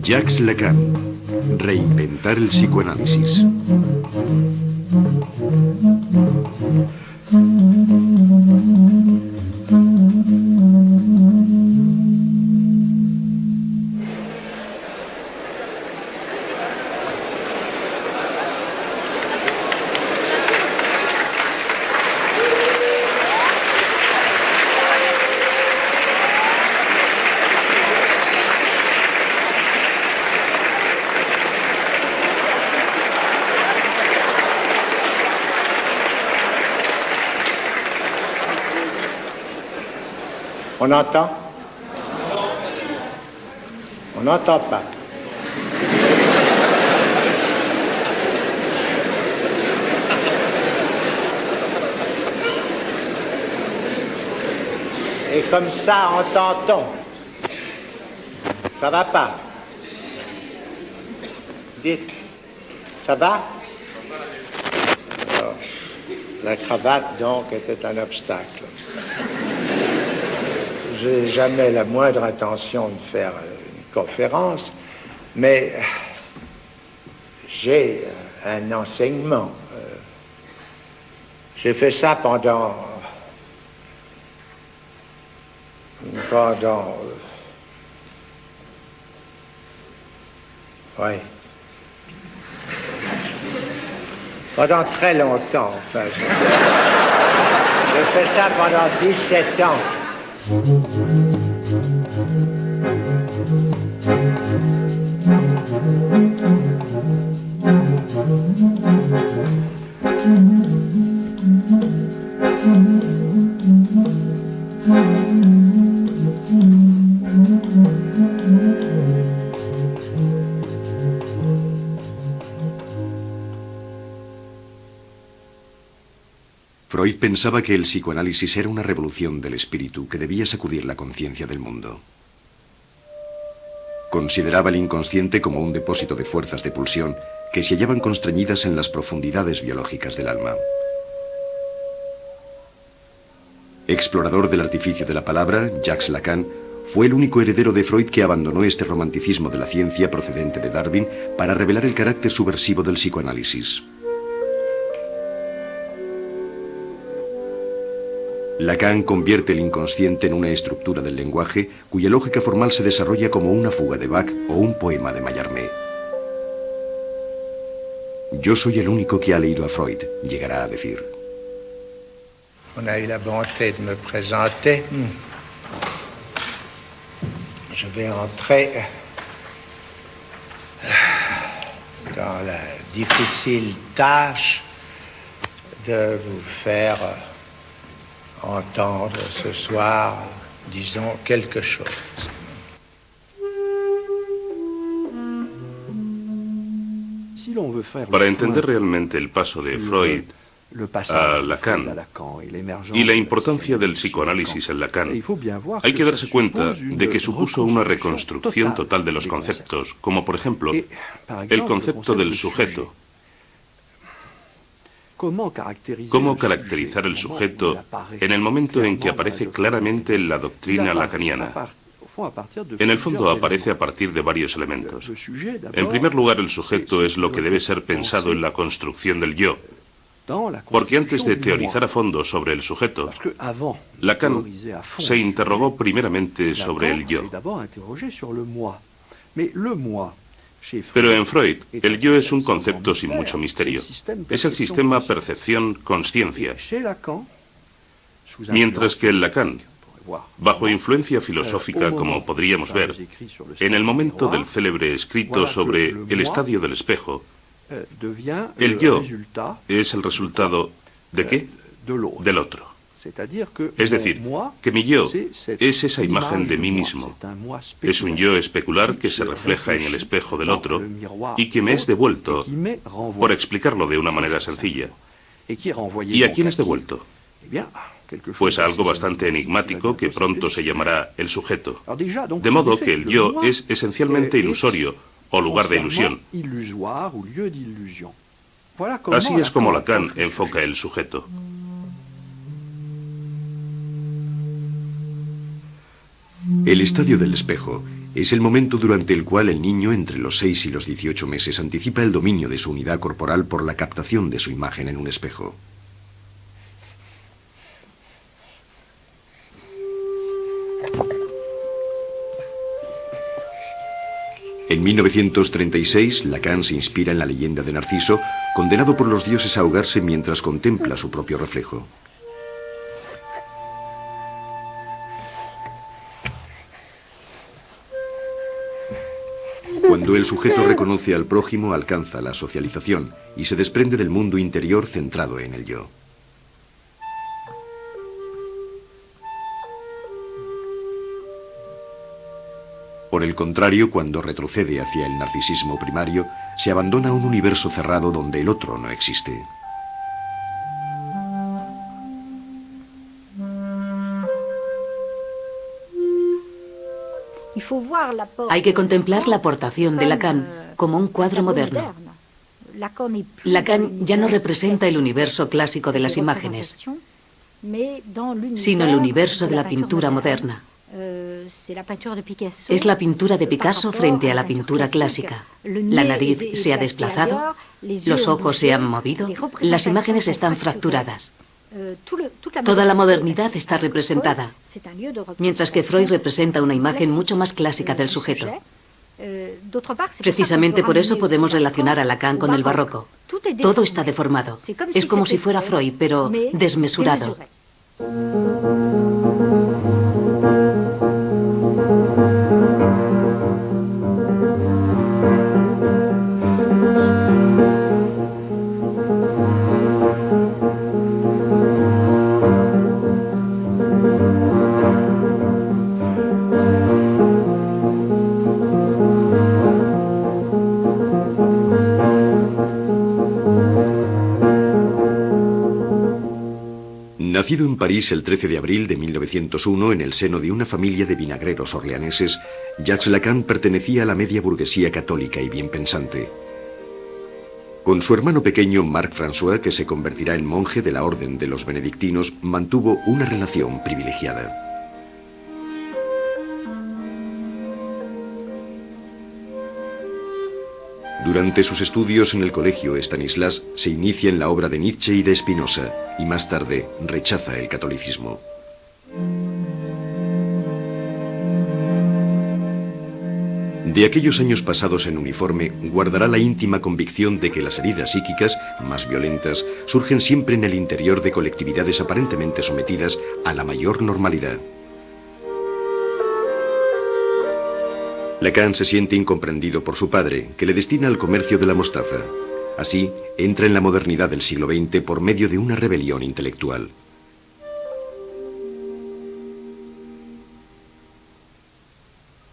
Jacques Lacan. Reinventar el psicoanálisis. On entend? On n'entend pas. Et comme ça, entend-on? Ça va pas? Dites, ça va? Alors, la cravate, donc, était un obstacle. J'ai jamais la moindre intention de faire une conférence, mais j'ai un enseignement. J'ai fait ça pendant très longtemps, enfin. J'ai fait ça pendant 17 ans. Freud pensaba que el psicoanálisis era una revolución del espíritu que debía sacudir la conciencia del mundo. Consideraba el inconsciente como un depósito de fuerzas de pulsión que se hallaban constreñidas en las profundidades biológicas del alma. Explorador del artificio de la palabra, Jacques Lacan fue el único heredero de Freud que abandonó este romanticismo de la ciencia procedente de Darwin para revelar el carácter subversivo del psicoanálisis. Lacan convierte el inconsciente en una estructura del lenguaje cuya lógica formal se desarrolla como una fuga de Bach o un poema de Mallarmé. Yo soy el único que ha leído a Freud, llegará a decir. On a eu la bonté de me présenter. Je vais entrer dans la difficile tâche de vous faire entendre ce soir, disons, quelque chose. Para entender realmente el paso de Freud a Lacan y la importancia del psicoanálisis en Lacan, hay que darse cuenta de que supuso una reconstrucción total de los conceptos, como por ejemplo el concepto del sujeto. ¿Cómo caracterizar el sujeto en el momento en que aparece claramente en la doctrina lacaniana? En el fondo aparece a partir de varios elementos. En primer lugar, el sujeto es lo que debe ser pensado en la construcción del yo. Porque antes de teorizar a fondo sobre el sujeto, Lacan se interrogó primeramente sobre el yo. Pero en Freud, el yo es un concepto sin mucho misterio. Es el sistema percepción-consciencia. Mientras que en Lacan, bajo influencia filosófica, como podríamos ver, en el momento del célebre escrito sobre el estadio del espejo, el yo es el resultado ¿de qué? Del otro. Es decir, que mi yo es esa imagen de mí mismo. Es un yo especular que se refleja en el espejo del otro y que me es devuelto, por explicarlo de una manera sencilla. ¿Y a quién es devuelto? pues a algo bastante enigmático que pronto se llamará el sujeto. De modo que el yo es esencialmente ilusorio, o lugar de ilusión. Así es como Lacan enfoca el sujeto. El estadio del espejo es el momento durante el cual el niño entre los 6 y los 18 meses anticipa el dominio de su unidad corporal por la captación de su imagen en un espejo. En 1936, Lacan se inspira en la leyenda de Narciso, condenado por los dioses a ahogarse mientras contempla su propio reflejo. Cuando el sujeto reconoce al prójimo, alcanza la socialización y se desprende del mundo interior centrado en el yo. Por el contrario, cuando retrocede hacia el narcisismo primario, se abandona a un universo cerrado donde el otro no existe. Hay que contemplar la aportación de Lacan como un cuadro moderno. Lacan ya no representa el universo clásico de las imágenes, sino el universo de la pintura moderna. Es la pintura de Picasso frente a la pintura clásica. La nariz se ha desplazado, los ojos se han movido, las imágenes están fracturadas. Toda la modernidad está representada, mientras que Freud representa una imagen mucho más clásica del sujeto. Precisamente por eso podemos relacionar a Lacan con el barroco. Todo está deformado. Es como si fuera Freud, pero desmesurado. Nacido en París el 13 de abril de 1901 en el seno de una familia de vinagreros orleaneses, Jacques Lacan pertenecía a la media burguesía católica y bien pensante. Con su hermano pequeño Marc François, que se convertirá en monje de la orden de los benedictinos, mantuvo una relación privilegiada. Durante sus estudios en el colegio Stanislas se inicia en la obra de Nietzsche y de Spinoza, y más tarde rechaza el catolicismo. De aquellos años pasados en uniforme, guardará la íntima convicción de que las heridas psíquicas, más violentas, surgen siempre en el interior de colectividades aparentemente sometidas a la mayor normalidad. Lacan se siente incomprendido por su padre, que le destina al comercio de la mostaza. Así, entra en la modernidad del siglo XX por medio de una rebelión intelectual.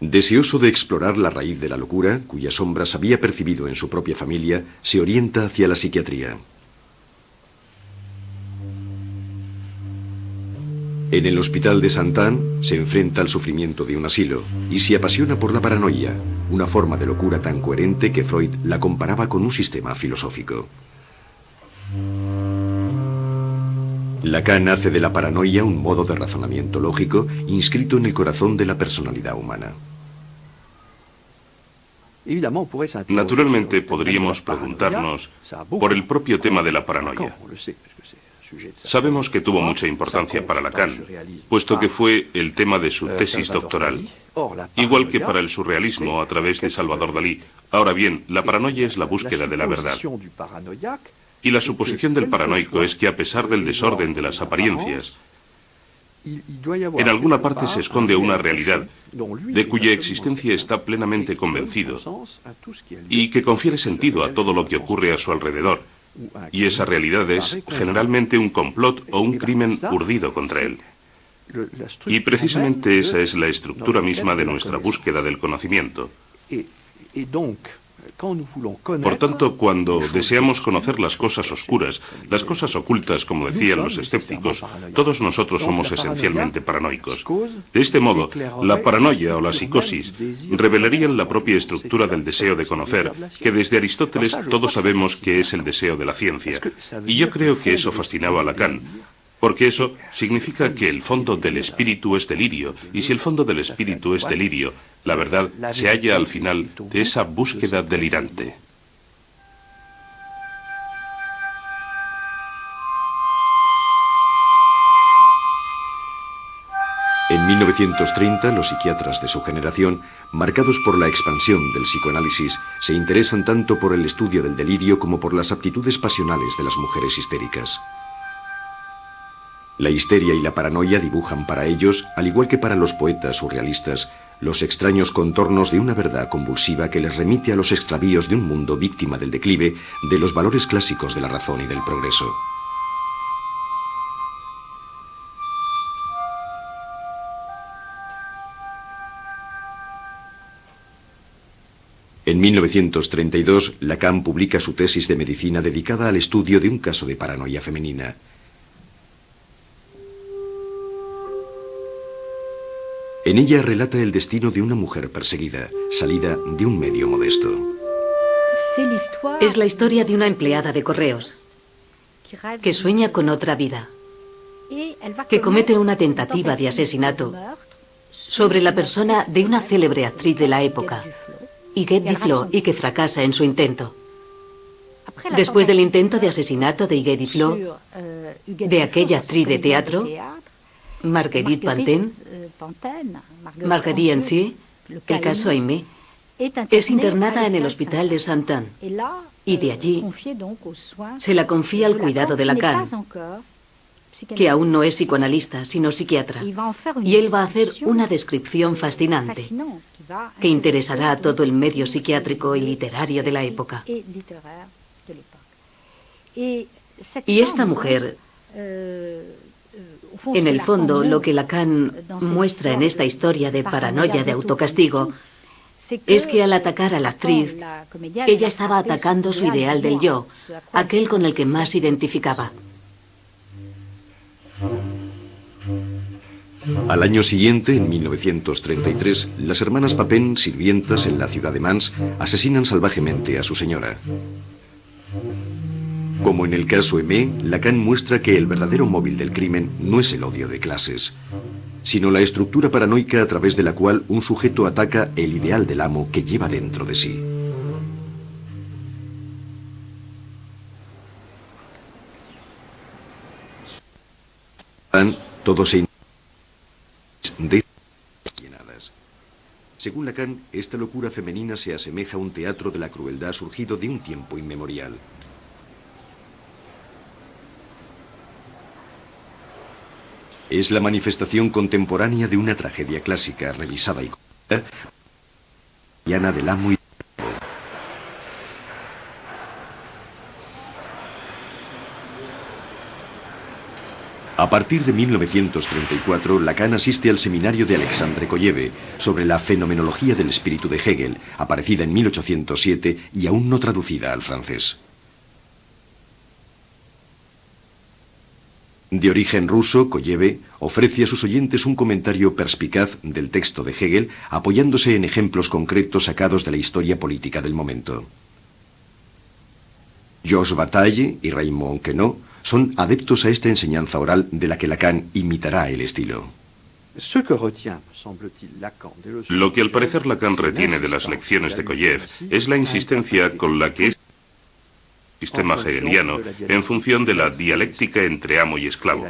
Deseoso de explorar la raíz de la locura, cuyas sombras había percibido en su propia familia, se orienta hacia la psiquiatría. En el hospital de Saint-Anne se enfrenta al sufrimiento de un asilo y se apasiona por la paranoia, una forma de locura tan coherente que Freud la comparaba con un sistema filosófico. Lacan hace de la paranoia un modo de razonamiento lógico inscrito en el corazón de la personalidad humana. Naturalmente podríamos preguntarnos por el propio tema de la paranoia. Sabemos que tuvo mucha importancia para Lacan, puesto que fue el tema de su tesis doctoral, igual que para el surrealismo a través de Salvador Dalí. Ahora bien, la paranoia es la búsqueda de la verdad. Y la suposición del paranoico es que a pesar del desorden de las apariencias, en alguna parte se esconde una realidad de cuya existencia está plenamente convencido y que confiere sentido a todo lo que ocurre a su alrededor. Y esa realidad es generalmente un complot o un crimen urdido contra él. Y precisamente esa es la estructura misma de nuestra búsqueda del conocimiento. Por tanto, cuando deseamos conocer las cosas oscuras, las cosas ocultas, como decían los escépticos, todos nosotros somos esencialmente paranoicos. De este modo, la paranoia o la psicosis revelarían la propia estructura del deseo de conocer, que desde Aristóteles todos sabemos que es el deseo de la ciencia. Y yo creo que eso fascinaba a Lacan, porque eso significa que el fondo del espíritu es delirio, y si el fondo del espíritu es delirio, la verdad se halla al final de esa búsqueda delirante. En 1930, los psiquiatras de su generación, marcados por la expansión del psicoanálisis, se interesan tanto por el estudio del delirio como por las aptitudes pasionales de las mujeres histéricas. La histeria y la paranoia dibujan para ellos, al igual que para los poetas surrealistas, los extraños contornos de una verdad convulsiva que les remite a los extravíos de un mundo víctima del declive de los valores clásicos de la razón y del progreso. En 1932, Lacan publica su tesis de medicina dedicada al estudio de un caso de paranoia femenina. En ella relata el destino de una mujer perseguida, salida de un medio modesto. Es la historia de una empleada de correos que sueña con otra vida, que comete una tentativa de asesinato sobre la persona de una célebre actriz de la época, Huguette Duflos, y que fracasa en su intento. Después del intento de asesinato de Huguette Duflos, de aquella actriz de teatro, Marguerite Pantin, Marguerite Ancier, el caso Aimé, es internada en el hospital de Saint-Anne y de allí se la confía al cuidado de Lacan, que aún no es psicoanalista, sino psiquiatra, y él va a hacer una descripción fascinante que interesará a todo el medio psiquiátrico y literario de la época. Y esta mujer, en el fondo, lo que Lacan muestra en esta historia de paranoia de autocastigo es que al atacar a la actriz, ella estaba atacando su ideal del yo, aquel con el que más se identificaba. Al año siguiente, en 1933, las hermanas Papin, sirvientas en la ciudad de Mans, asesinan salvajemente a su señora. Como en el caso Aimé, Lacan muestra que el verdadero móvil del crimen no es el odio de clases, sino la estructura paranoica a través de la cual un sujeto ataca el ideal del amo que lleva dentro de sí. Todo se de llenadas. Según Lacan, esta locura femenina se asemeja a un teatro de la crueldad surgido de un tiempo inmemorial. Es la manifestación contemporánea de una tragedia clásica, revisada y del amo y a partir de 1934, Lacan asiste al seminario de Alexandre Kolleve sobre la fenomenología del espíritu de Hegel, aparecida en 1807 y aún no traducida al francés. De origen ruso, Kolleve ofrece a sus oyentes un comentario perspicaz del texto de Hegel, apoyándose en ejemplos concretos sacados de la historia política del momento. Georges Bataille y Raymond Queneau son adeptos a esta enseñanza oral de la que Lacan imitará el estilo. Lo que al parecer Lacan retiene de las lecciones de Kolleve es la insistencia con la que es el sistema hegeliano en función de la dialéctica entre amo y esclavo.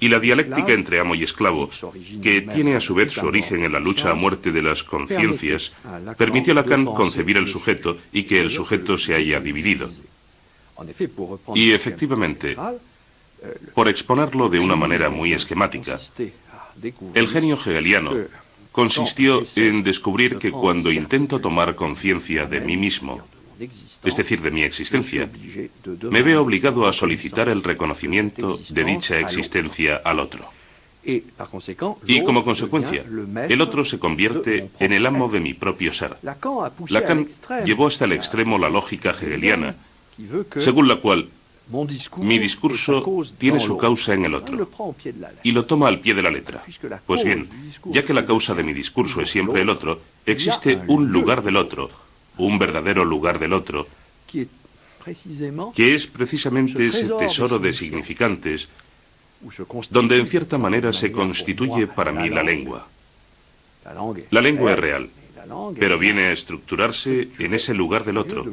Y la dialéctica entre amo y esclavo, que tiene a su vez su origen en la lucha a muerte de las conciencias, permitió a Lacan concebir el sujeto y que el sujeto se haya dividido. Y efectivamente, por exponerlo de una manera muy esquemática, el genio hegeliano consistió en descubrir que cuando intento tomar conciencia de mí mismo, es decir, de mi existencia, me veo obligado a solicitar el reconocimiento de dicha existencia al otro. Y como consecuencia, el otro se convierte en el amo de mi propio ser. Lacan llevó hasta el extremo la lógica hegeliana, según la cual mi discurso tiene su causa en el otro, y lo toma al pie de la letra. Pues bien, ya que la causa de mi discurso es siempre el otro, existe un lugar del otro, un verdadero lugar del otro, que es precisamente ese tesoro de significantes donde en cierta manera se constituye para mí la lengua. La lengua es real, pero viene a estructurarse en ese lugar del otro.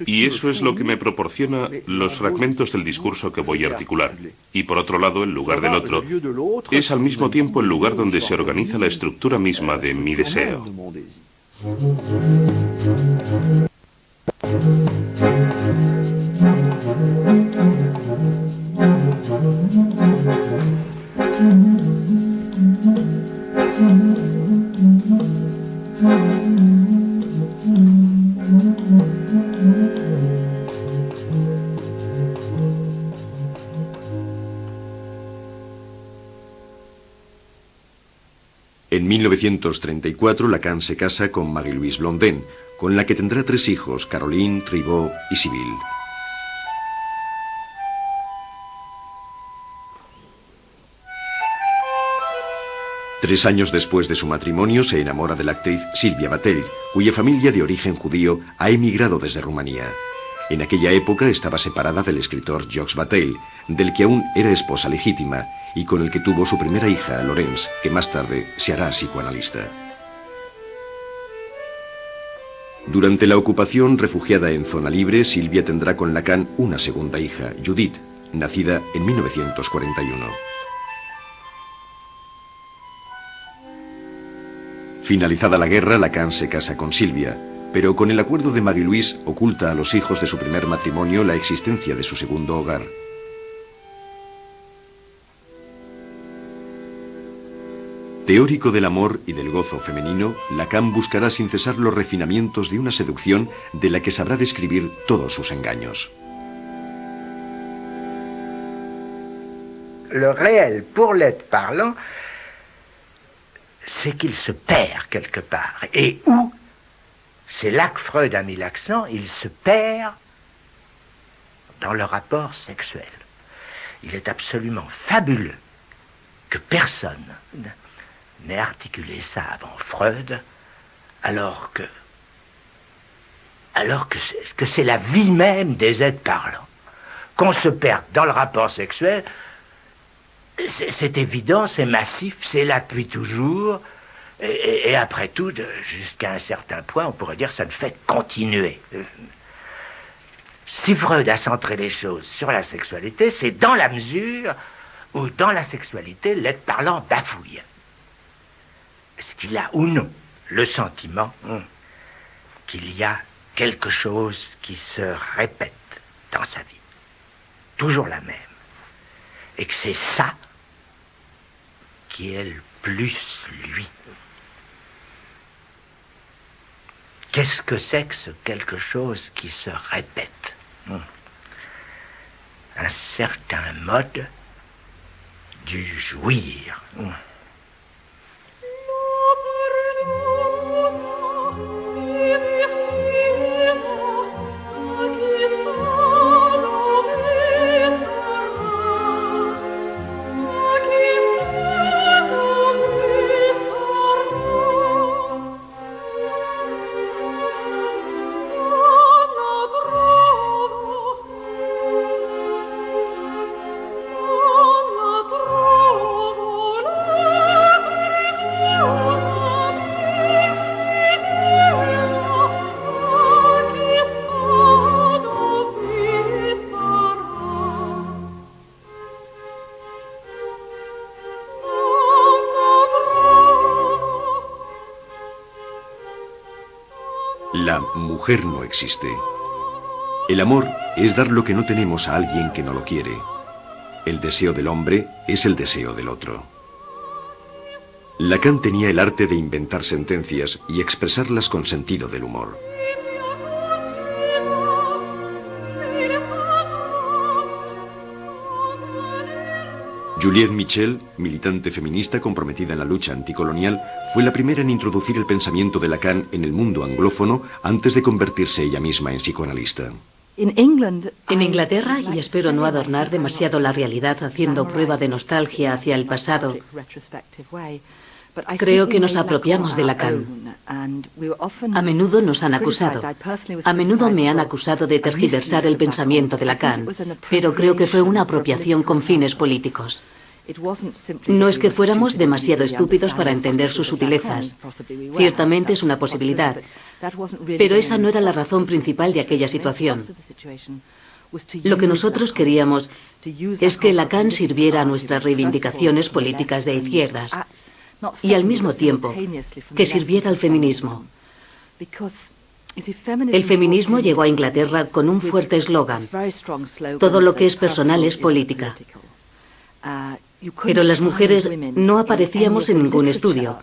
Y eso es lo que me proporciona los fragmentos del discurso que voy a articular. Y por otro lado, el lugar del otro es al mismo tiempo el lugar donde se organiza la estructura misma de mi deseo. En 1934, Lacan se casa con Marie-Louise Blondin, con la que tendrá 3 hijos, Caroline, Tribot y Sibylle. Tres años después de su matrimonio se enamora de la actriz Sylvia Bataille, cuya familia de origen judío ha emigrado desde Rumanía. En aquella época estaba separada del escritor Jacques Bataille, del que aún era esposa legítima, y con el que tuvo su primera hija, Laurence, que más tarde se hará psicoanalista. Durante la ocupación, refugiada en zona libre, Sylvia tendrá con Lacan una segunda hija, Judith, nacida en 1941. Finalizada la guerra, Lacan se casa con Sylvia, pero con el acuerdo de Marie-Louise oculta a los hijos de su primer matrimonio la existencia de su segundo hogar. Teórico del amor y del gozo femenino, Lacan buscará sin cesar los refinamientos de una seducción de la que sabrá describir todos sus engaños. Le réel pour l'être parlant, c'est qu'il se perd quelque part. Et où, c'est là que Freud a mis l'accent, il se perd dans le rapport sexuel. Il est absolument fabuleux que personne n'ait articulé ça avant Freud, alors que c'est la vie même des êtres parlants. Qu'on se perde dans le rapport sexuel, c'est évident, c'est massif, c'est là depuis toujours, et après tout, jusqu'à un certain point, on pourrait dire que ça ne fait que continuer. Si Freud a centré les choses sur la sexualité, c'est dans la mesure où, dans la sexualité, l'être parlant bafouille. Est-ce qu'il a ou non le sentiment qu'il y a quelque chose qui se répète dans sa vie, toujours la même, et que c'est ça qui est le plus lui. Qu'est-ce que c'est que ce quelque chose qui se répète? Un certain mode du jouir. La mujer no existe. El amor es dar lo que no tenemos a alguien que no lo quiere. El deseo del hombre es el deseo del otro. Lacan tenía el arte de inventar sentencias y expresarlas con sentido del humor. Juliette Michel, militante feminista comprometida en la lucha anticolonial, fue la primera en introducir el pensamiento de Lacan en el mundo anglófono antes de convertirse ella misma en psicoanalista. En Inglaterra, y espero no adornar demasiado la realidad haciendo prueba de nostalgia hacia el pasado, creo que nos apropiamos de Lacan. A menudo nos han acusado. A menudo me han acusado de tergiversar el pensamiento de Lacan, pero creo que fue una apropiación con fines políticos. No es que fuéramos demasiado estúpidos para entender sus sutilezas. Ciertamente es una posibilidad, pero esa no era la razón principal de aquella situación. Lo que nosotros queríamos es que Lacan sirviera a nuestras reivindicaciones políticas de izquierdas y al mismo tiempo que sirviera al feminismo. El feminismo llegó a Inglaterra con un fuerte eslogan: todo lo que es personal es política. Pero las mujeres no aparecíamos en ningún estudio,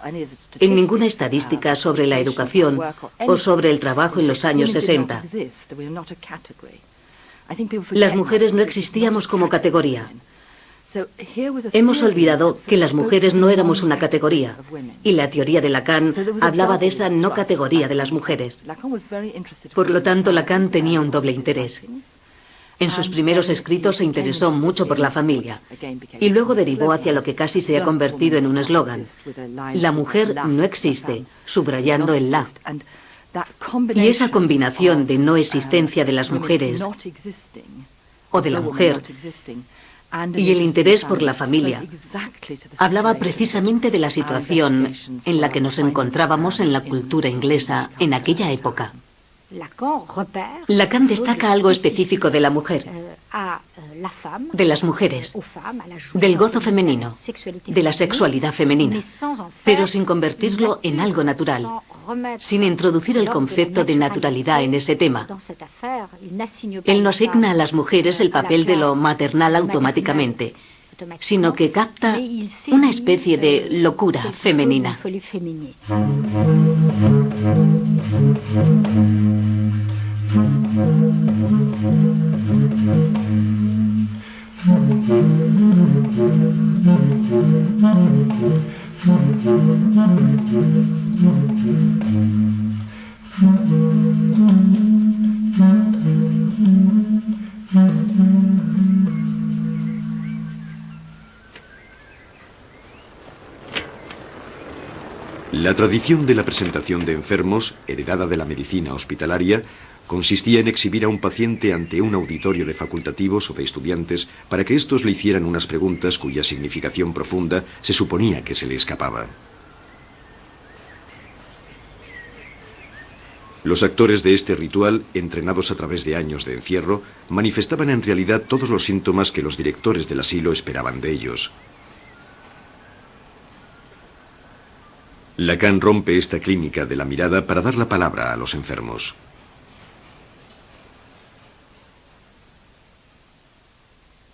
en ninguna estadística sobre la educación o sobre el trabajo en los años 60. Las mujeres no existíamos como categoría. Hemos olvidado que las mujeres no éramos una categoría, y la teoría de Lacan hablaba de esa no categoría de las mujeres. Por lo tanto, Lacan tenía un doble interés. En sus primeros escritos se interesó mucho por la familia, y luego derivó hacia lo que casi se ha convertido en un eslogan: la mujer no existe, subrayando el la. Y esa combinación de no existencia de las mujeres o de la mujer y el interés por la familia hablaba precisamente de la situación en la que nos encontrábamos en la cultura inglesa en aquella época. Lacan destaca algo específico de la mujer, de las mujeres, del gozo femenino, de la sexualidad femenina, pero sin convertirlo en algo natural, sin introducir el concepto de naturalidad en ese tema. Él no asigna a las mujeres el papel de lo maternal automáticamente, sino que capta una especie de locura femenina. La tradición de la presentación de enfermos, heredada de la medicina hospitalaria, consistía en exhibir a un paciente ante un auditorio de facultativos o de estudiantes para que éstos le hicieran unas preguntas cuya significación profunda se suponía que se le escapaba. Los actores de este ritual, entrenados a través de años de encierro, manifestaban en realidad todos los síntomas que los directores del asilo esperaban de ellos. Lacan rompe esta clínica de la mirada para dar la palabra a los enfermos.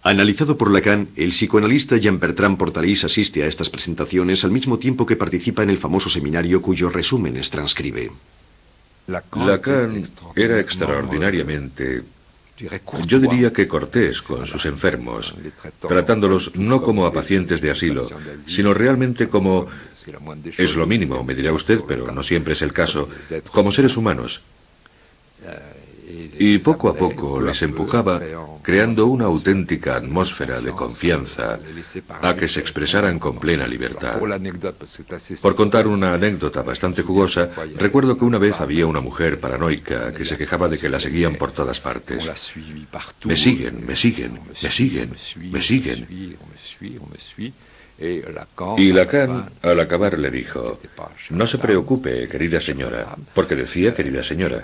Analizado por Lacan, el psicoanalista Jean-Bertrand Portalis asiste a estas presentaciones al mismo tiempo que participa en el famoso seminario cuyo resúmenes transcribe. Lacan era extraordinariamente, yo diría que cortés con sus enfermos, tratándolos no como a pacientes de asilo, sino realmente como, es lo mínimo, me dirá usted, pero no siempre es el caso, como seres humanos. Y poco a poco les empujaba, creando una auténtica atmósfera de confianza, a que se expresaran con plena libertad. Por contar una anécdota bastante jugosa, recuerdo que una vez había una mujer paranoica que se quejaba de que la seguían por todas partes. Me siguen, me siguen, me siguen, me siguen. Y Lacan, al acabar, le dijo: no se preocupe, querida señora, porque decía querida señora.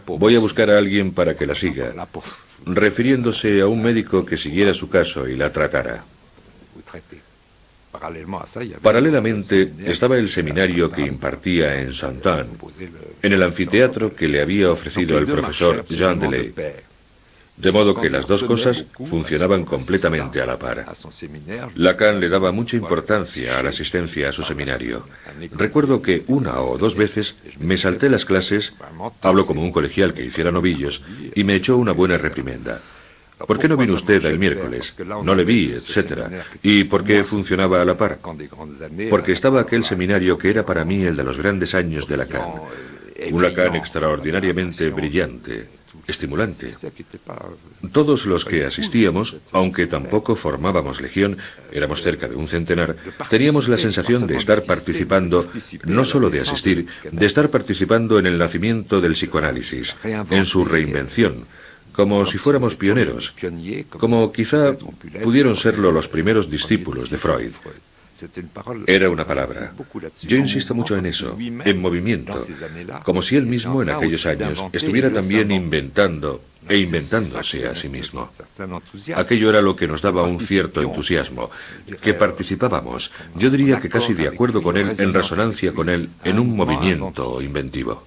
Voy a buscar a alguien para que la siga, refiriéndose a un médico que siguiera su caso y la tratara. Paralelamente estaba el seminario que impartía en Saint-Anne, en el anfiteatro que le había ofrecido el profesor Jean Delay. De modo que las dos cosas funcionaban completamente a la par. Lacan le daba mucha importancia a la asistencia a su seminario. Recuerdo que una o dos veces me salté las clases, hablo como un colegial que hiciera novillos, y me echó una buena reprimenda. ¿Por qué no vino usted el miércoles? No le vi, etcétera. ¿Y por qué funcionaba a la par? Porque estaba aquel seminario que era para mí el de los grandes años de Lacan. Un Lacan extraordinariamente brillante, estimulante. Todos los que asistíamos, aunque tampoco formábamos legión, éramos cerca de un centenar, teníamos la sensación de estar participando, no solo de asistir, de estar participando en el nacimiento del psicoanálisis, en su reinvención, como si fuéramos pioneros, como quizá pudieron serlo los primeros discípulos de Freud. Era una palabra. Yo insisto mucho en eso, en movimiento, como si él mismo en aquellos años estuviera también inventando e inventándose a sí mismo. Aquello era lo que nos daba un cierto entusiasmo, que participábamos, yo diría que casi de acuerdo con él, en resonancia con él, en un movimiento inventivo.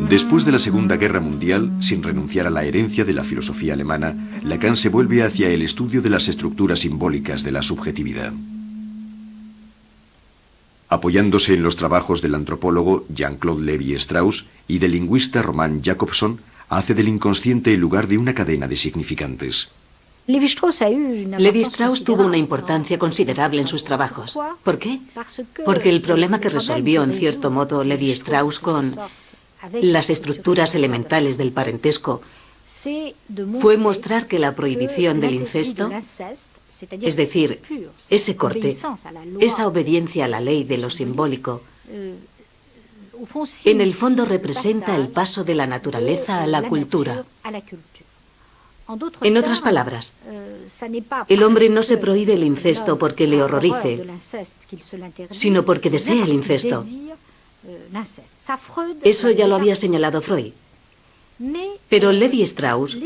Después de la Segunda Guerra Mundial, sin renunciar a la herencia de la filosofía alemana, Lacan se vuelve hacia el estudio de las estructuras simbólicas de la subjetividad. Apoyándose en los trabajos del antropólogo Jean-Claude Lévi-Strauss y del lingüista Roman Jakobson, hace del inconsciente el lugar de una cadena de significantes. Lévi-Strauss tuvo una importancia considerable en sus trabajos. ¿Por qué? Porque el problema que resolvió en cierto modo Lévi-Strauss con las estructuras elementales del parentesco fue mostrar que la prohibición del incesto, es decir, ese corte, esa obediencia a la ley de lo simbólico, en el fondo representa el paso de la naturaleza a la cultura. En otras palabras, el hombre no se prohíbe el incesto porque le horrorice, sino porque desea el incesto. Eso ya lo había señalado Freud. Pero Lévi-Strauss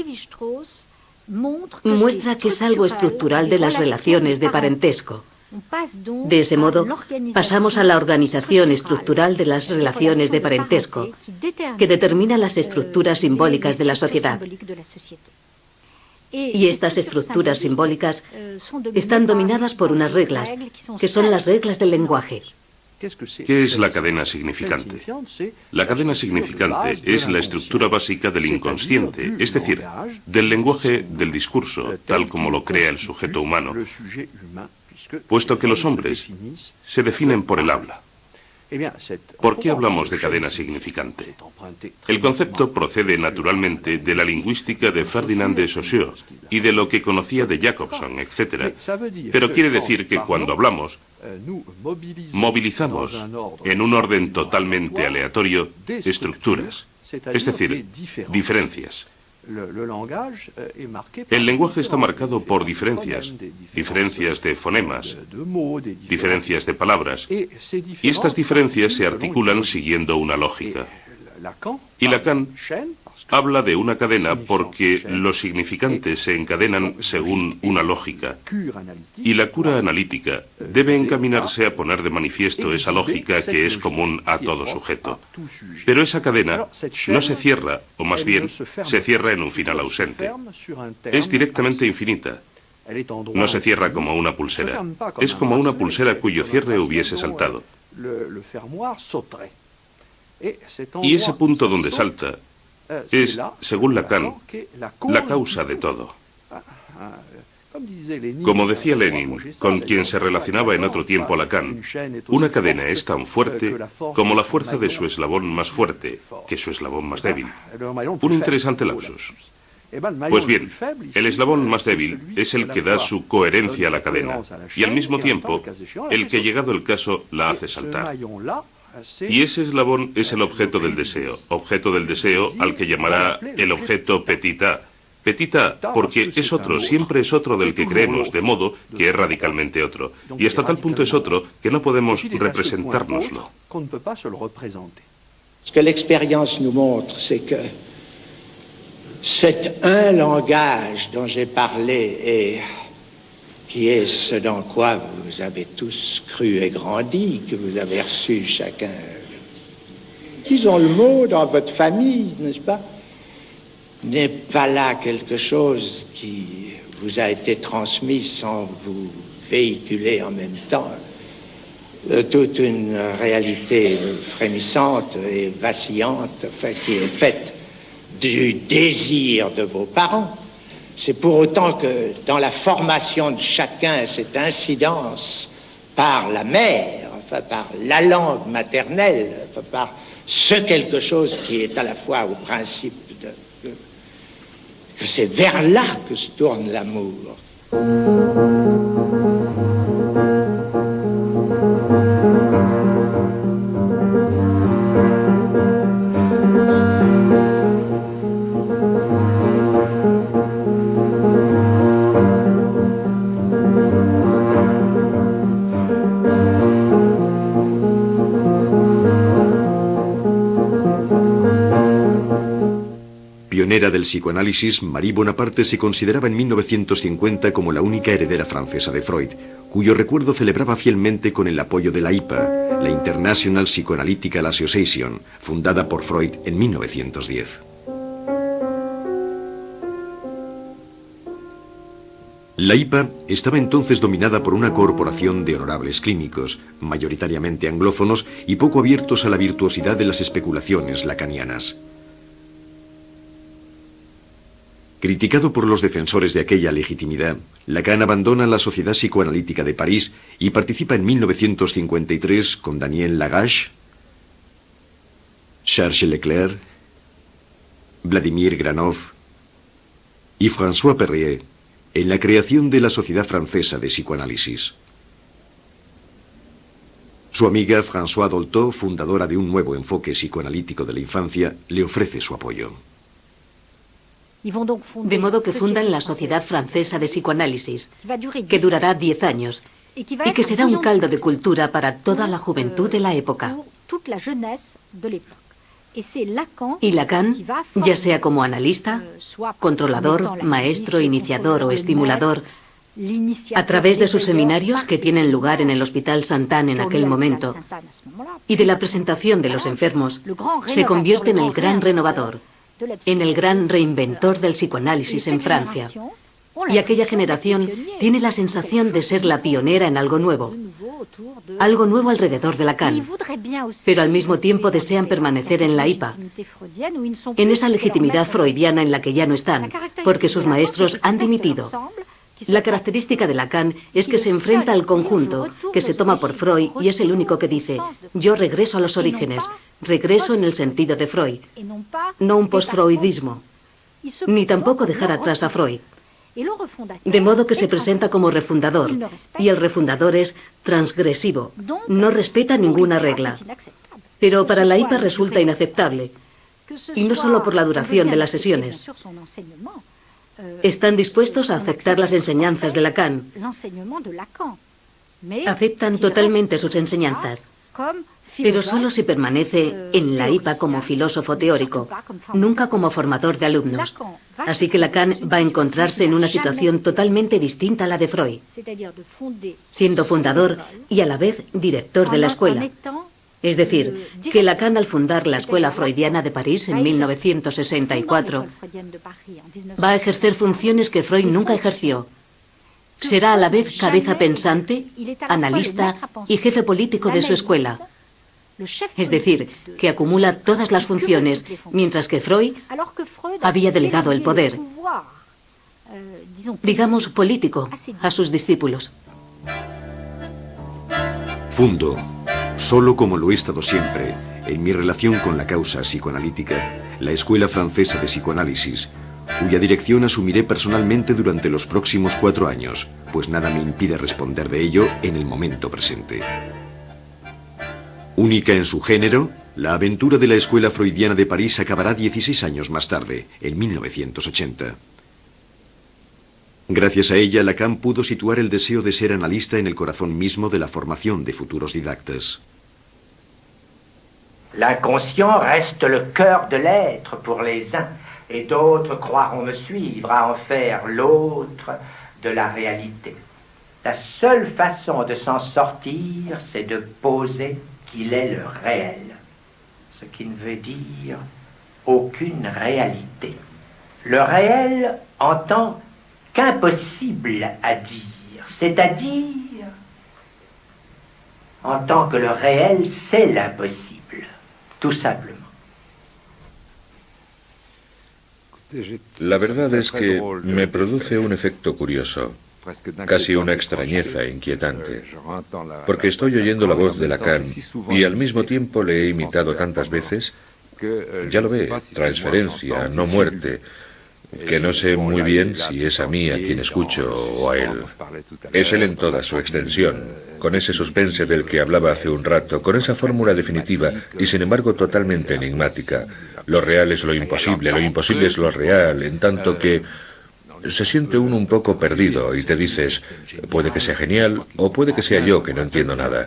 muestra que es algo estructural de las relaciones de parentesco. De ese modo, pasamos a la organización estructural de las relaciones de parentesco, que determina las estructuras simbólicas de la sociedad. Y estas estructuras simbólicas están dominadas por unas reglas, que son las reglas del lenguaje. ¿Qué es la cadena significante? La cadena significante es la estructura básica del inconsciente, es decir, del lenguaje del discurso, tal como lo crea el sujeto humano, puesto que los hombres se definen por el habla. ¿Por qué hablamos de cadena significante? El concepto procede naturalmente de la lingüística de Ferdinand de Saussure y de lo que conocía de Jakobson, etc. Pero quiere decir que cuando hablamos, movilizamos en un orden totalmente aleatorio estructuras, es decir, diferencias. El lenguaje está marcado por diferencias, diferencias de fonemas, diferencias de palabras, y estas diferencias se articulan siguiendo una lógica. Y Lacan habla de una cadena porque los significantes se encadenan según una lógica, y la cura analítica debe encaminarse a poner de manifiesto esa lógica que es común a todo sujeto. Pero esa cadena no se cierra, o más bien, se cierra en un final ausente. Es directamente infinita. No se cierra como una pulsera. Es como una pulsera cuyo cierre hubiese saltado. Y ese punto donde salta es, según Lacan, la causa de todo. Como decía Lenin, con quien se relacionaba en otro tiempo Lacan, una cadena es tan fuerte como la fuerza de su eslabón más fuerte, que su eslabón más débil. Un interesante lapsus. Pues bien, el eslabón más débil es el que da su coherencia a la cadena, y al mismo tiempo, el que llegado el caso la hace saltar. Y ese eslabón es el objeto del deseo al que llamará el objeto petit a. Petit a porque es otro, siempre es otro del que creemos, de modo que es radicalmente otro. Y hasta tal punto es otro que no podemos representárnoslo. Ce que l'expérience nous montre, c'est que cet un langage dont j'ai parlé et qui est ce dans quoi vous avez tous cru et grandi, que vous avez reçu chacun, disons le mot dans votre famille, n'est-ce pas, n'est pas là quelque chose qui vous a été transmis sans vous véhiculer en même temps toute une réalité frémissante et vacillante, enfin, qui est faite du désir de vos parents. C'est pour autant que dans la formation de chacun, cette incidence par la mère, enfin par la langue maternelle, enfin par ce quelque chose qui est à la fois au principe que c'est vers là que se tourne l'amour. Pionera del psicoanálisis, Marie Bonaparte se consideraba en 1950 como la única heredera francesa de Freud, cuyo recuerdo celebraba fielmente con el apoyo de la IPA, la International Psychoanalytical Association, fundada por Freud en 1910. La IPA estaba entonces dominada por una corporación de honorables clínicos, mayoritariamente anglófonos y poco abiertos a la virtuosidad de las especulaciones lacanianas. Criticado por los defensores de aquella legitimidad, Lacan abandona la Sociedad Psicoanalítica de París y participa en 1953 con Daniel Lagache, Charles Leclerc, Vladimir Granov y François Perrier en la creación de la Sociedad Francesa de Psicoanálisis. Su amiga Françoise Dolto, fundadora de un nuevo enfoque psicoanalítico de la infancia, le ofrece su apoyo. De modo que fundan la Sociedad Francesa de Psicoanálisis, que durará 10 años y que será un caldo de cultura para toda la juventud de la época. Y Lacan, ya sea como analista, controlador, maestro, iniciador o estimulador, a través de sus seminarios que tienen lugar en el Hospital Sainte-Anne en aquel momento y de la presentación de los enfermos, se convierte en el gran renovador, en el gran reinventor del psicoanálisis en Francia. Y aquella generación tiene la sensación de ser la pionera en algo nuevo alrededor de Lacan, pero al mismo tiempo desean permanecer en la IPA, en esa legitimidad freudiana en la que ya no están, porque sus maestros han dimitido. La característica de Lacan es que se enfrenta al conjunto, que se toma por Freud y es el único que dice: yo regreso a los orígenes, regreso en el sentido de Freud, no un postfreudismo, ni tampoco dejar atrás a Freud. De modo que se presenta como refundador, y el refundador es transgresivo, no respeta ninguna regla. Pero para la IPA resulta inaceptable, y no solo por la duración de las sesiones. Están dispuestos a aceptar las enseñanzas de Lacan. Aceptan totalmente sus enseñanzas, pero solo si permanece en la IPA como filósofo teórico, nunca como formador de alumnos. Así que Lacan va a encontrarse en una situación totalmente distinta a la de Freud, siendo fundador y a la vez director de la escuela. Es decir, que Lacan, al fundar la Escuela Freudiana de París en 1964, va a ejercer funciones que Freud nunca ejerció. Será a la vez cabeza pensante, analista y jefe político de su escuela. Es decir, que acumula todas las funciones, mientras que Freud había delegado el poder, digamos político, a sus discípulos. Fundo, solo como lo he estado siempre, en mi relación con la causa psicoanalítica, la Escuela Francesa de Psicoanálisis, cuya dirección asumiré personalmente durante los próximos 4 años, pues nada me impide responder de ello en el momento presente. Única en su género, la aventura de la Escuela Freudiana de París acabará 16 años más tarde, en 1980. Gracias a ella, Lacan pudo situar el deseo de ser analista en el corazón mismo de la formación de futuros didactas. L'inconscient reste le cœur de l'être pour les uns, et d'autres croiront me suivre à en faire l'autre de la réalité. La seule façon de s'en sortir, c'est de poser qu'il est le réel, ce qui ne veut dire aucune réalité. Le réel en tant qu'impossible à dire, c'est-à-dire en tant que le réel c'est l'impossible, tout simplement. La verdad es que me produce un efecto curioso, casi una extrañeza inquietante, porque estoy oyendo la voz de Lacan y al mismo tiempo le he imitado tantas veces, ya lo ve, transferencia, no muerte, que no sé muy bien si es a mí a quien escucho o a él. Es él en toda su extensión, con ese suspense del que hablaba hace un rato, con esa fórmula definitiva y sin embargo totalmente enigmática. Lo real es lo imposible es lo real, en tanto que se siente uno un poco perdido y te dices, puede que sea genial o puede que sea yo que no entiendo nada.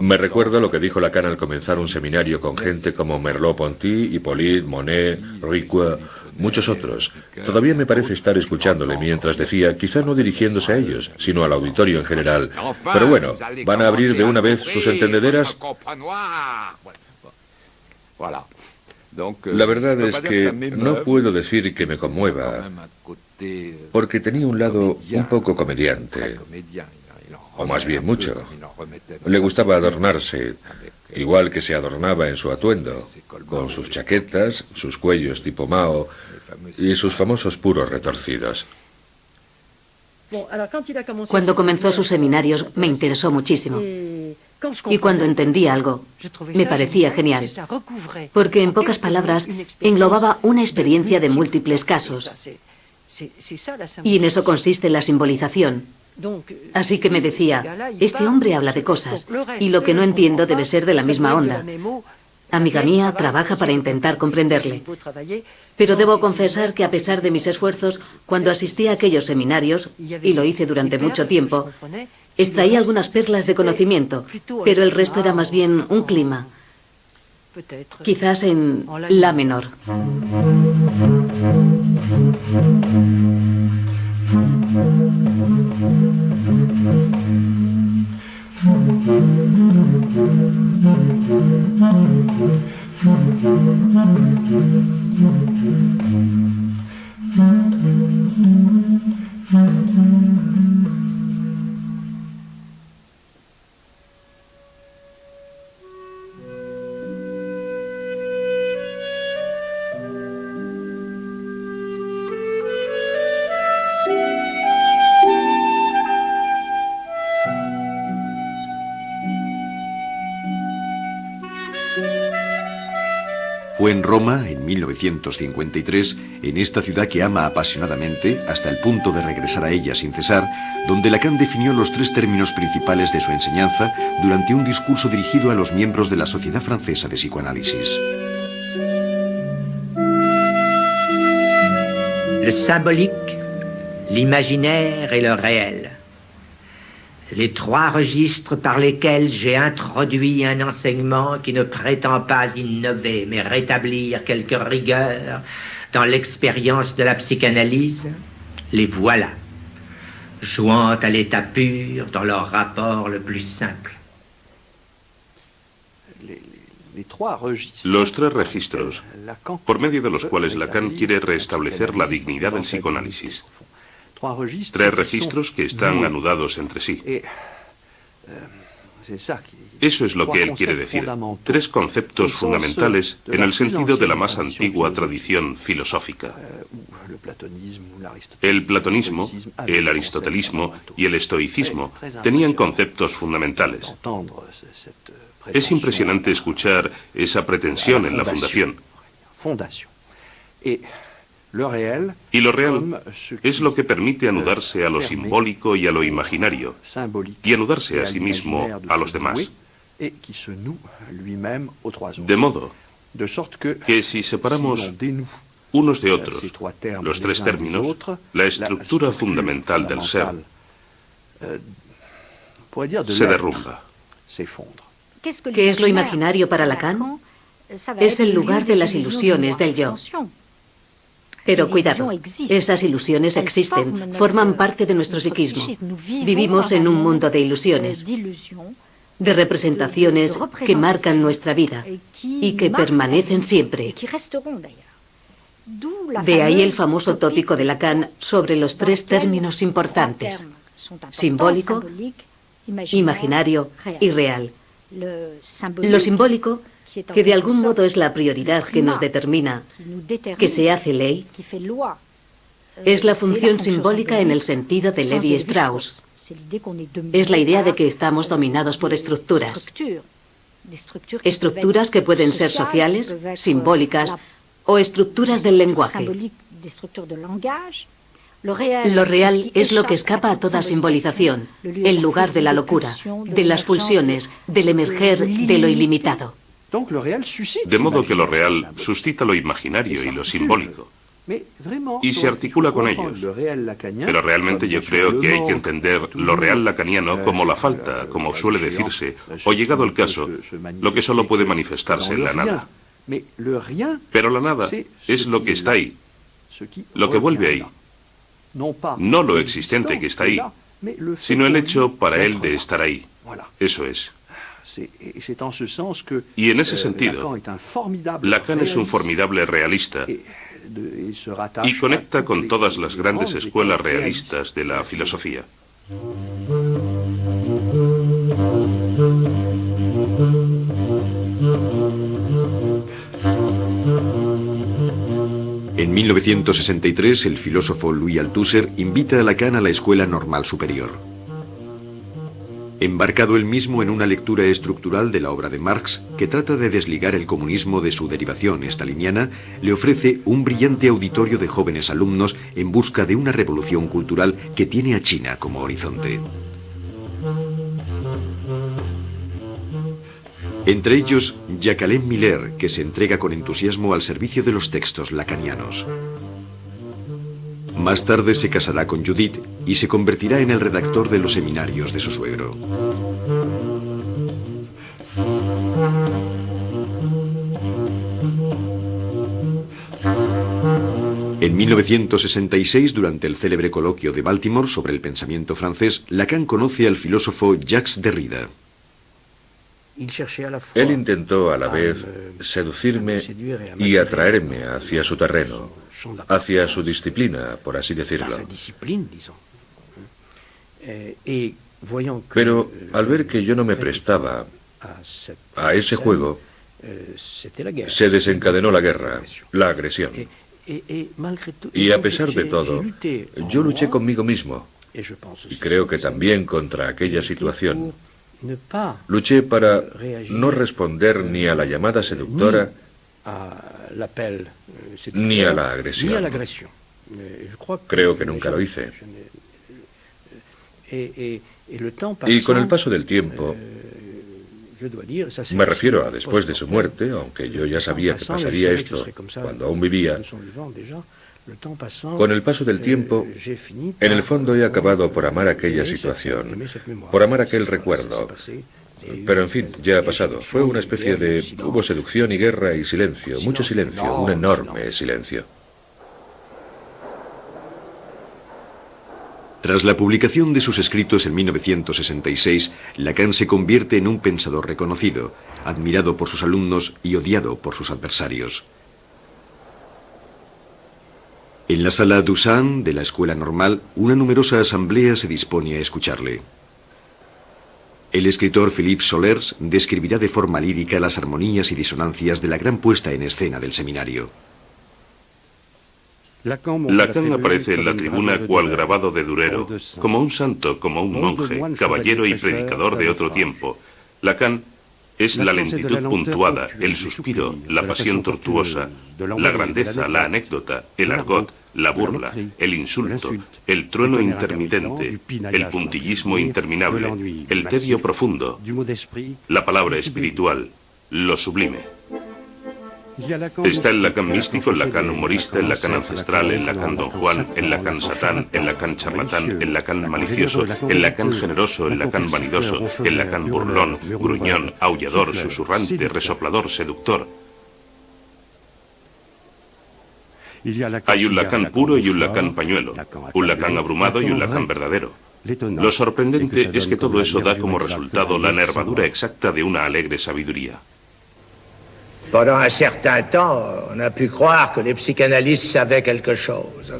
Me recuerdo lo que dijo Lacan al comenzar un seminario con gente como Merleau-Ponty, Hippolyte, Monet, Ricoeur, muchos otros. Todavía me parece estar escuchándole mientras decía, quizá no dirigiéndose a ellos, sino al auditorio en general. Pero bueno, ¿van a abrir de una vez sus entendederas? La verdad es que no puedo decir que me conmueva, porque tenía un lado un poco comediante, o más bien mucho. Le gustaba adornarse, igual que se adornaba en su atuendo, con sus chaquetas, sus cuellos tipo Mao y sus famosos puros retorcidos. Cuando comenzó sus seminarios me interesó muchísimo. Y cuando entendí algo, me parecía genial, porque en pocas palabras englobaba una experiencia de múltiples casos. Y en eso consiste la simbolización. Así que me decía, este hombre habla de cosas, y lo que no entiendo debe ser de la misma onda. Amiga mía, trabaja para intentar comprenderle. Pero debo confesar que a pesar de mis esfuerzos, cuando asistí a aquellos seminarios, y lo hice durante mucho tiempo, extraí algunas perlas de conocimiento, pero el resto era más bien un clima. Quizás en la menor. Fue en Roma, en 1953, en esta ciudad que ama apasionadamente, hasta el punto de regresar a ella sin cesar, donde Lacan definió los tres términos principales de su enseñanza durante un discurso dirigido a los miembros de la Sociedad Francesa de Psicoanálisis. Le symbolique, l'imaginaire et le réel. Les trois registres par lesquels j'ai introduit un enseignement qui ne prétend pas innover, mais rétablir quelque rigueur dans l'expérience de la psychanalyse, les voilà, jouant à l'état pur dans leur rapport le plus simple. Los tres registros, por medio de los cuales Lacan quiere restablecer la dignidad del psicoanálisis. Tres registros que están anudados entre sí. Eso es lo que él quiere decir. Tres conceptos fundamentales en el sentido de la más antigua tradición filosófica. El platonismo, el aristotelismo y el estoicismo tenían conceptos fundamentales. Es impresionante escuchar esa pretensión en la fundación. Y lo real es lo que permite anudarse a lo simbólico y a lo imaginario, y anudarse a sí mismo a los demás. De modo que si separamos unos de otros los tres términos, la estructura fundamental del ser se derrumba. ¿Qué es lo imaginario para Lacan? Es el lugar de las ilusiones del yo. Pero cuidado, esas ilusiones existen, forman parte de nuestro psiquismo. Vivimos en un mundo de ilusiones, de representaciones que marcan nuestra vida y que permanecen siempre. De ahí el famoso tópico de Lacan sobre los tres términos importantes: simbólico, imaginario y real. Lo simbólico que de algún modo es la prioridad que nos determina, que se hace ley, es la función simbólica en el sentido de Levi Strauss. Es la idea de que estamos dominados por estructuras. Estructuras que pueden ser sociales, simbólicas o estructuras del lenguaje. Lo real es lo que escapa a toda simbolización, el lugar de la locura, de las pulsiones, del emerger de lo ilimitado. De modo que lo real suscita lo imaginario y lo simbólico, y se articula con ellos. Pero realmente yo creo que hay que entender lo real lacaniano como la falta, como suele decirse, o llegado el caso, lo que solo puede manifestarse en la nada. Pero la nada es lo que está ahí, lo que vuelve ahí. No lo existente que está ahí, sino el hecho para él de estar ahí. Eso es. Y en ese sentido, Lacan es un formidable realista y conecta con todas las grandes escuelas realistas de la filosofía. En 1963, el filósofo Louis Althusser invita a Lacan a la Escuela Normal Superior. Embarcado él mismo en una lectura estructural de la obra de Marx, que trata de desligar el comunismo de su derivación staliniana, le ofrece un brillante auditorio de jóvenes alumnos en busca de una revolución cultural que tiene a China como horizonte. Entre ellos, Jacques Miller, que se entrega con entusiasmo al servicio de los textos lacanianos. Más tarde se casará con Judith y se convertirá en el redactor de los seminarios de su suegro. En 1966, durante el célebre coloquio de Baltimore sobre el pensamiento francés, Lacan conoce al filósofo Jacques Derrida. Él intentó a la vez seducirme y atraerme hacia su terreno, hacia su disciplina, por así decirlo. Pero al ver que yo no me prestaba a ese juego, se desencadenó la guerra, la agresión. Y a pesar de todo, yo luché conmigo mismo, y creo que también contra aquella situación. Luché para no responder ni a la llamada seductora, ni a la agresión. Creo que nunca lo hice. Y con el paso del tiempo, me refiero a después de su muerte, aunque yo ya sabía que pasaría esto cuando aún vivía, con el paso del tiempo, en el fondo he acabado por amar aquella situación, por amar aquel recuerdo. Pero en fin, ya ha pasado. Fue una especie de... Hubo seducción y guerra y silencio, mucho silencio, un enorme silencio. Tras la publicación de sus escritos en 1966, Lacan se convierte en un pensador reconocido, admirado por sus alumnos y odiado por sus adversarios. En la sala Dusan de la Escuela Normal, una numerosa asamblea se dispone a escucharle. El escritor Philippe Solers describirá de forma lírica las armonías y disonancias de la gran puesta en escena del seminario. Lacan aparece en la tribuna cual grabado de Durero, como un santo, como un monje, caballero y predicador de otro tiempo. Lacan es la lentitud puntuada, el suspiro, la pasión tortuosa, la grandeza, la anécdota, el argot, la burla, el insulto, el trueno intermitente, el puntillismo interminable, el tedio profundo, la palabra espiritual, lo sublime. Está el Lacan místico, el Lacan humorista, el Lacan ancestral, el Lacan Don Juan, el Lacan satán, el Lacan charlatán, el Lacan malicioso, el Lacan generoso, el Lacan vanidoso, el Lacan burlón, gruñón, aullador, susurrante, resoplador, seductor. Hay un Lacan puro y un Lacan pañuelo, un Lacan abrumado y un Lacan verdadero. Lo sorprendente es que todo eso da como resultado la nervadura exacta de una alegre sabiduría. Pendant un certain temps, on a pu croire que les psychanalystes savaient quelque chose.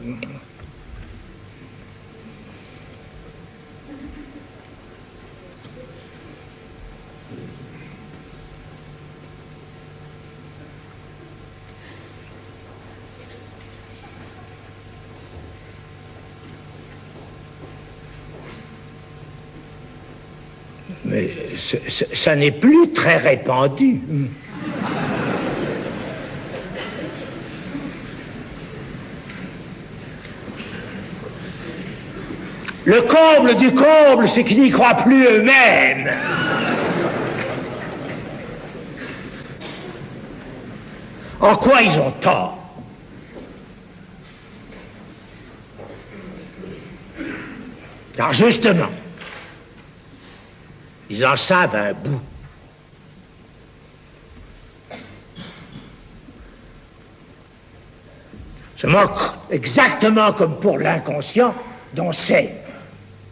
Mais ça n'est plus très répandu. Le comble du comble, c'est qu'ils n'y croient plus eux-mêmes. En quoi ils ont tort? Car justement, ils en savent un bout. Se moquent exactement comme pour l'inconscient, dont c'est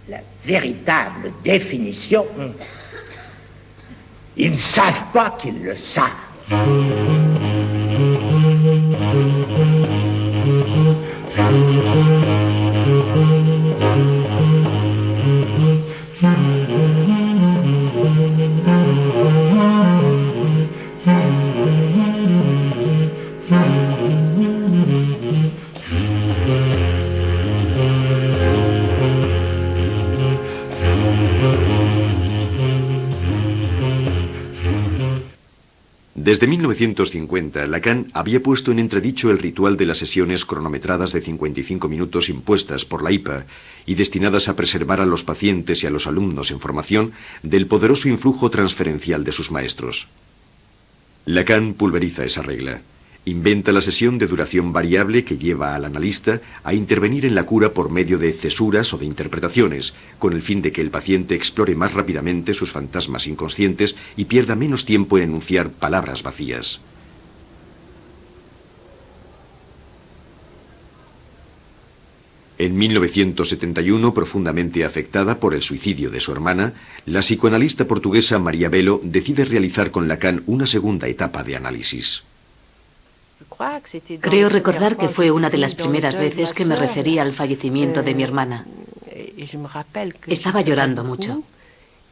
la véritable définition. Ils ne savent pas qu'ils le savent. Desde 1950, Lacan había puesto en entredicho el ritual de las sesiones cronometradas de 55 minutos impuestas por la IPA y destinadas a preservar a los pacientes y a los alumnos en formación del poderoso influjo transferencial de sus maestros. Lacan pulveriza esa regla. Inventa la sesión de duración variable que lleva al analista a intervenir en la cura por medio de cesuras o de interpretaciones, con el fin de que el paciente explore más rápidamente sus fantasmas inconscientes y pierda menos tiempo en enunciar palabras vacías. En 1971, profundamente afectada por el suicidio de su hermana, la psicoanalista portuguesa María Belo decide realizar con Lacan una segunda etapa de análisis. Creo recordar que fue una de las primeras veces que me refería al fallecimiento de mi hermana. Estaba llorando mucho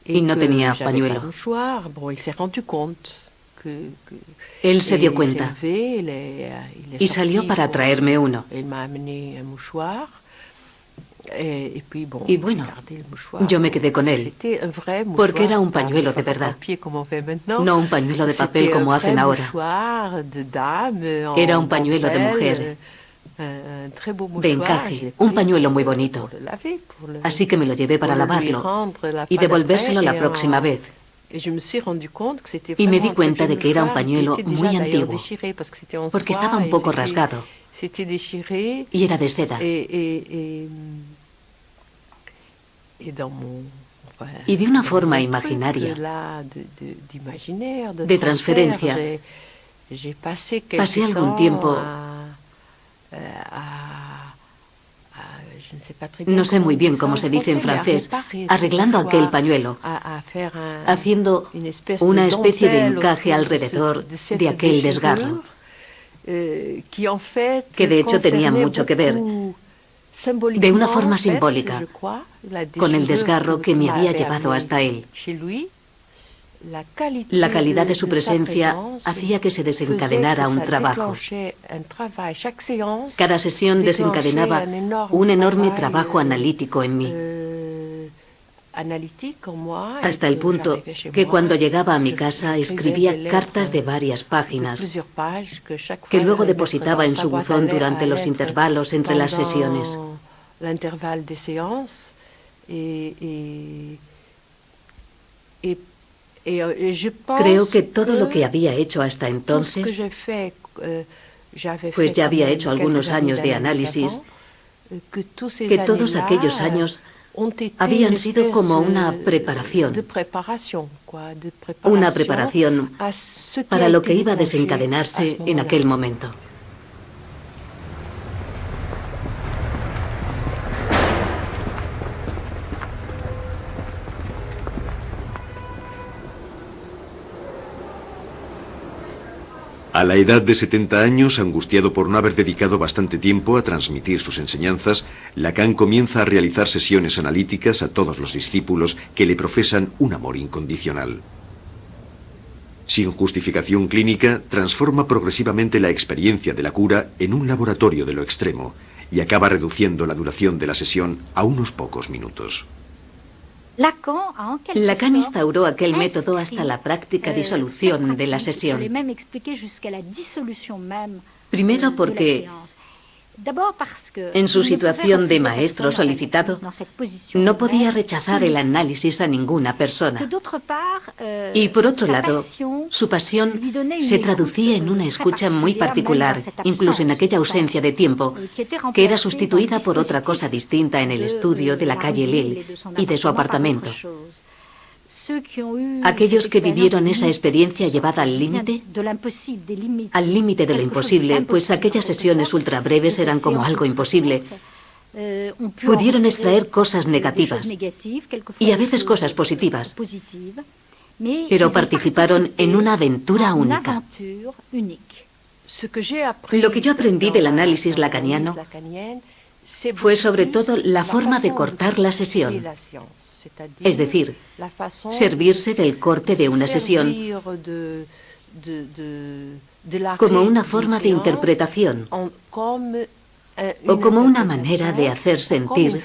y no tenía pañuelo. Él se dio cuenta y salió para traerme uno. Y bueno, yo me quedé con él, porque era un pañuelo de verdad, no un pañuelo de papel como hacen ahora. Era un pañuelo de mujer, de encaje, un pañuelo muy bonito. Así que me lo llevé para lavarlo y devolvérselo la próxima vez. Y me di cuenta de que era un pañuelo muy antiguo, porque estaba un poco rasgado y era de seda. Y de una forma imaginaria, de transferencia, pasé algún tiempo, no sé muy bien cómo se dice en francés, arreglando aquel pañuelo, haciendo una especie de encaje alrededor de aquel desgarro, que de hecho tenía mucho que ver, de una forma simbólica, con el desgarro que me había llevado hasta él. La calidad de su presencia hacía que se desencadenara un trabajo. Cada sesión desencadenaba un enorme trabajo analítico en mí, hasta el punto que cuando llegaba a mi casa escribía cartas de varias páginas que luego depositaba en su buzón durante los intervalos entre las sesiones. Creo que todo lo que había hecho hasta entonces, pues ya había hecho algunos años de análisis, que todos aquellos años habían sido como una preparación para lo que iba a desencadenarse en aquel momento. A la edad de 70 años, angustiado por no haber dedicado bastante tiempo a transmitir sus enseñanzas, Lacan comienza a realizar sesiones analíticas a todos los discípulos que le profesan un amor incondicional. Sin justificación clínica, transforma progresivamente la experiencia de la cura en un laboratorio de lo extremo y acaba reduciendo la duración de la sesión a unos pocos minutos. Lacan instauró aquel método hasta la práctica disolución de la sesión. Primero porque, en su situación de maestro solicitado, no podía rechazar el análisis a ninguna persona. Y por otro lado, su pasión se traducía en una escucha muy particular, incluso en aquella ausencia de tiempo, que era sustituida por otra cosa distinta en el estudio de la calle Lille y de su apartamento. Aquellos que vivieron esa experiencia llevada al límite de lo imposible, pues aquellas sesiones ultra breves eran como algo imposible, pudieron extraer cosas negativas y a veces cosas positivas, pero participaron en una aventura única. Lo que yo aprendí del análisis lacaniano fue sobre todo la forma de cortar la sesión. Es decir, servirse del corte de una sesión como una forma de interpretación o como una manera de hacer sentir